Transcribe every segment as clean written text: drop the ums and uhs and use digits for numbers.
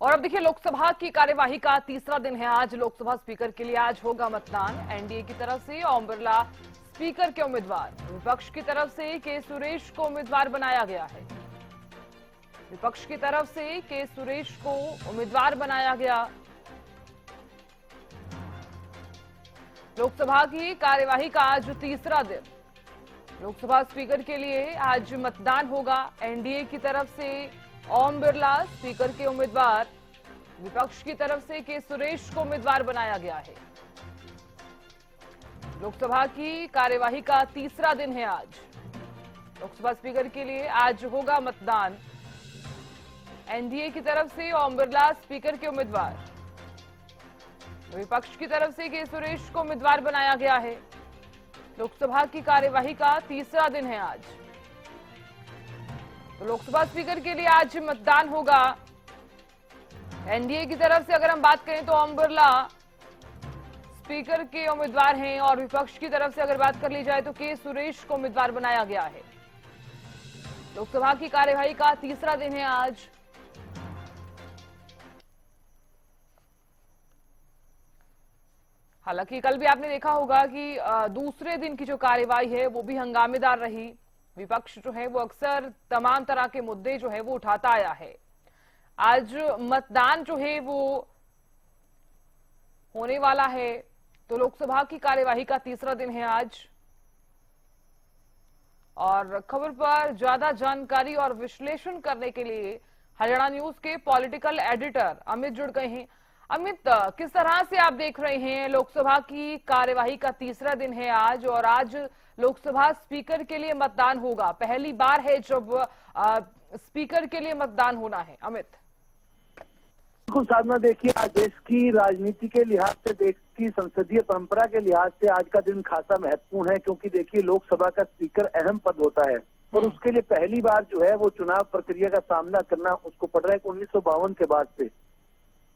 और अब देखिए, लोकसभा की कार्यवाही का तीसरा दिन है आज। लोकसभा स्पीकर के लिए आज होगा मतदान। एनडीए की तरफ से ओम बिरला स्पीकर के उम्मीदवार, विपक्ष की तरफ से के सुरेश को उम्मीदवार बनाया गया है। विपक्ष की तरफ से के सुरेश को उम्मीदवार बनाया गया। लोकसभा की कार्यवाही का आज तीसरा दिन। लोकसभा स्पीकर के लिए आज मतदान होगा। एनडीए की तरफ से ओम बिरला स्पीकर के उम्मीदवार, विपक्ष की तरफ से के सुरेश को उम्मीदवार बनाया गया है। लोकसभा की कार्यवाही का तीसरा दिन है आज। लोकसभा स्पीकर के लिए आज होगा मतदान। एनडीए की तरफ से ओम बिरला स्पीकर के उम्मीदवार, विपक्ष की तरफ से के सुरेश को उम्मीदवार बनाया गया है। लोकसभा की कार्यवाही का तीसरा दिन है आज। तो लोकसभा स्पीकर के लिए आज मतदान होगा। एनडीए की तरफ से अगर हम बात करें तो ओम बिरला स्पीकर के उम्मीदवार हैं और विपक्ष की तरफ से अगर बात कर ली जाए तो के सुरेश को उम्मीदवार बनाया गया है। लोकसभा की कार्यवाही का तीसरा दिन है आज। हालांकि कल भी आपने देखा होगा कि दूसरे दिन की जो कार्यवाही है वो भी हंगामेदार रही। विपक्ष जो है वो अक्सर तमाम तरह के मुद्दे जो है वो उठाता आया है। आज मतदान जो है वो होने वाला है। तो लोकसभा की कार्यवाही का तीसरा दिन है आज। और खबर पर ज्यादा जानकारी और विश्लेषण करने के लिए हरियाणा न्यूज के पॉलिटिकल एडिटर अमित जुड़ गए हैं। अमित, किस तरह से आप देख रहे हैं? लोकसभा की कार्यवाही का तीसरा दिन है आज और आज लोकसभा स्पीकर के लिए मतदान होगा। पहली बार है जब स्पीकर के लिए मतदान होना है। अमित, बिल्कुल साधना, देखिए आज देश की राजनीति के लिहाज से, देश की संसदीय परंपरा के लिहाज से आज का दिन खासा महत्वपूर्ण है, क्योंकि देखिए लोकसभा का स्पीकर अहम पद होता है और उसके लिए पहली बार जो है वो चुनाव प्रक्रिया का सामना करना उसको पड़ रहा है। 1952 के बाद से,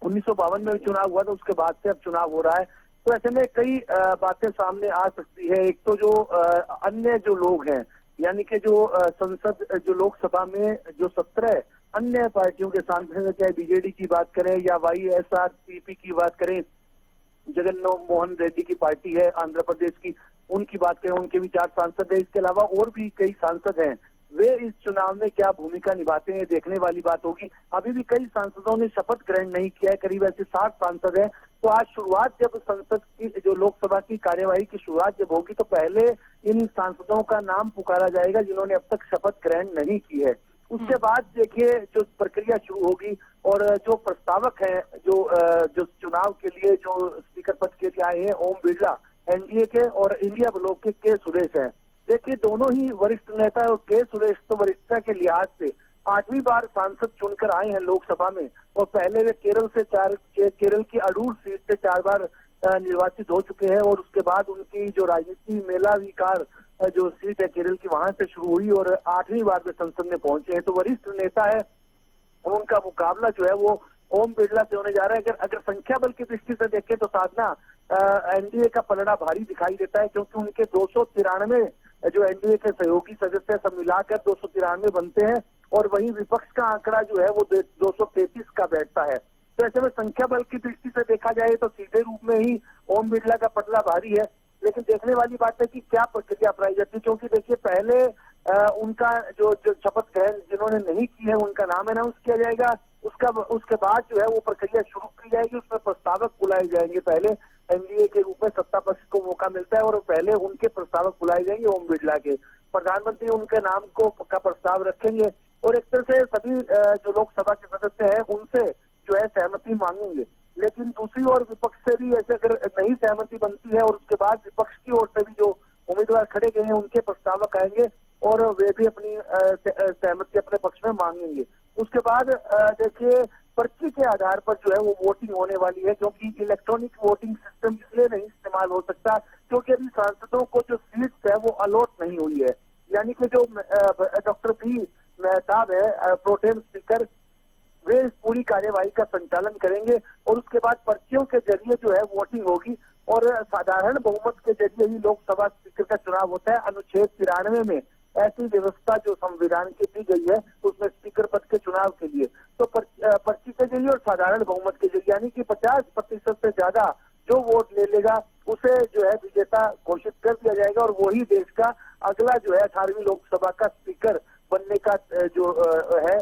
1952 में चुनाव हुआ था, उसके बाद से अब चुनाव हो रहा है। तो ऐसे में कई बातें सामने आ सकती है। एक तो जो अन्य जो लोग हैं, यानी कि जो संसद, जो लोकसभा में जो 17 अन्य पार्टियों के सांसद, चाहे बीजेडी की बात करें या वाईएसआरसीपी की बात करें, जगन मोहन रेड्डी की पार्टी है आंध्र प्रदेश की, उनकी बात करें, उनके भी 4 सांसद है। इसके अलावा और भी कई सांसद हैं। वे इस चुनाव में क्या भूमिका निभाते हैं, देखने वाली बात होगी। अभी भी कई सांसदों ने शपथ ग्रहण नहीं किया है, करीब ऐसे 60 सांसद हैं। तो आज शुरुआत, जब संसद की जो लोकसभा की कार्यवाही की शुरुआत जब होगी, तो पहले इन सांसदों का नाम पुकारा जाएगा जिन्होंने अब तक शपथ ग्रहण नहीं की है। उसके बाद देखिए जो प्रक्रिया शुरू होगी और जो प्रस्तावक हैं, जो चुनाव के लिए जो स्पीकर पद के लिए आए हैं, ओम बिरला एनडीए के और इंडिया ब्लॉक के सुरेश हैं। देखिए दोनों ही वरिष्ठ नेता है और के सुरेश तो वरिष्ठता के लिहाज से 8वीं बार सांसद चुनकर आए हैं लोकसभा में, और पहले वे केरल की अडूर सीट से 4 बार निर्वाचित हो चुके हैं। और उसके बाद उनकी जो राजनीति मेलाधिकार जो सीट है केरल की, वहां से शुरू हुई और 8वीं बार वे संसद में पहुंचे हैं। तो वरिष्ठ नेता है और उनका मुकाबला जो है वो ओम बिरला से होने जा रहा है। अगर संख्या बल की दृष्टि से देखें तो साधना, एनडीए का पलड़ा भारी दिखाई देता है, क्योंकि उनके 293 जो एनडीए के सहयोगी सदस्य सब मिलाकर 293 बनते हैं और वहीं विपक्ष का आंकड़ा जो है वो 233 का बैठता है। तो ऐसे में संख्या बल की दृष्टि से देखा जाए तो सीधे रूप में ही ओम बिरला का पलड़ा भारी है। लेकिन देखने वाली बात है कि क्या प्रक्रिया अपनाई जाती है, क्योंकि देखिए पहले उनका जो शपथ ग्रहण जिन्होंने नहीं की है उनका नाम अनाउंस किया जाएगा। उसके बाद जो है वो प्रक्रिया शुरू की जाएगी, उसमें प्रस्तावक बुलाए जाएंगे। पहले एनडीए के रूप में सत्ता पक्ष को मौका मिलता है और पहले उनके प्रस्तावक बुलाए जाएंगे ओम बिरला के। प्रधानमंत्री उनके नाम का प्रस्ताव रखेंगे और एक तरह से सभी जो लोकसभा के सदस्य हैं उनसे जो है सहमति मांगेंगे। लेकिन दूसरी ओर विपक्ष से भी ऐसे अगर नहीं सहमति बनती है और उसके बाद विपक्ष की ओर से भी जो उम्मीदवार खड़े गए हैं उनके प्रस्तावक आएंगे और वे भी अपनी सहमति अपने पक्ष में मांगेंगे। उसके बाद देखिए पर्ची के आधार पर जो है वो वोटिंग होने वाली है, क्योंकि इलेक्ट्रॉनिक वोटिंग सिस्टम इसलिए नहीं इस्तेमाल हो सकता क्योंकि अभी सांसदों को जो सीट्स है वो अलॉट नहीं हुई है। यानी कि जो डॉक्टर पी मेहताब है प्रोटेम स्पीकर, वे इस पूरी कार्यवाही का संचालन करेंगे और उसके बाद पर्चियों के जरिए जो है वोटिंग होगी और साधारण बहुमत के जरिए ही लोकसभा स्पीकर का चुनाव होता है। अनुच्छेद 93 में ऐसी व्यवस्था जो संविधान की दी गई है उसमें स्पीकर पद के चुनाव के लिए तो पर्ची के जरिए और साधारण बहुमत के जरिए यानी कि 50% से ज्यादा जो वोट ले लेगा उसे जो है विजेता घोषित कर दिया जाएगा और वही देश का अगला जो है 18वीं लोकसभा का स्पीकर बनने का जो है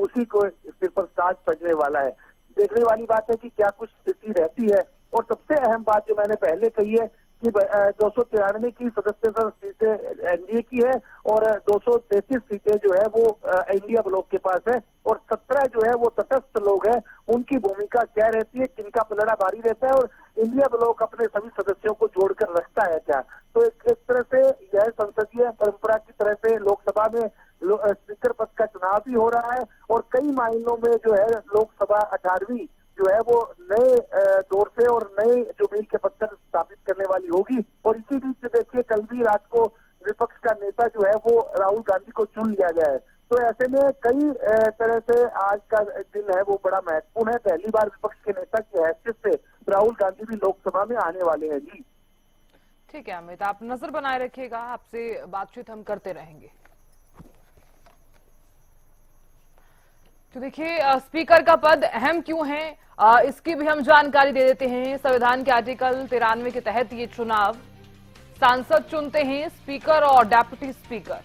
उसी को सिर पर ताज सजने वाला है। देखने वाली बात है कि क्या कुछ स्थिति रहती है और सबसे अहम बात जो मैंने पहले कही है कि 293 की सदस्यता सीटें एनडीए की है और 233 सीटें जो है वो इंडिया ब्लॉक के पास है और 17 जो है वो तटस्थ लोग हैं। उनकी भूमिका क्या रहती है, किनका पलड़ा भारी रहता है और इंडिया ब्लॉक अपने सभी सदस्यों को जोड़कर रखता है क्या। तो एक तरह से यह संसदीय परंपरा की तरह से लोकसभा में स्पीकर पद का चुनाव भी हो रहा है और कई मायनों में जो है लोकसभा 18वीं जो है वो नए दौर से और नए जो मील के पत्थर स्थापित करने वाली होगी। और इसी बीच देखिए कल भी रात को विपक्ष का नेता जो है वो राहुल गांधी को चुन लिया गया है। तो ऐसे में कई तरह से आज का दिन है वो बड़ा महत्वपूर्ण है। पहली बार विपक्ष के नेता की हैसियत से राहुल गांधी भी लोकसभा में आने वाले हैं। जी ठीक है अमित, आप नजर बनाए रखिएगा, आपसे बातचीत हम करते रहेंगे। तो देखिए स्पीकर का पद अहम क्यों है इसकी भी हम जानकारी दे देते हैं। संविधान के आर्टिकल 93 के तहत ये चुनाव सांसद चुनते हैं स्पीकर और डेप्यूटी स्पीकर।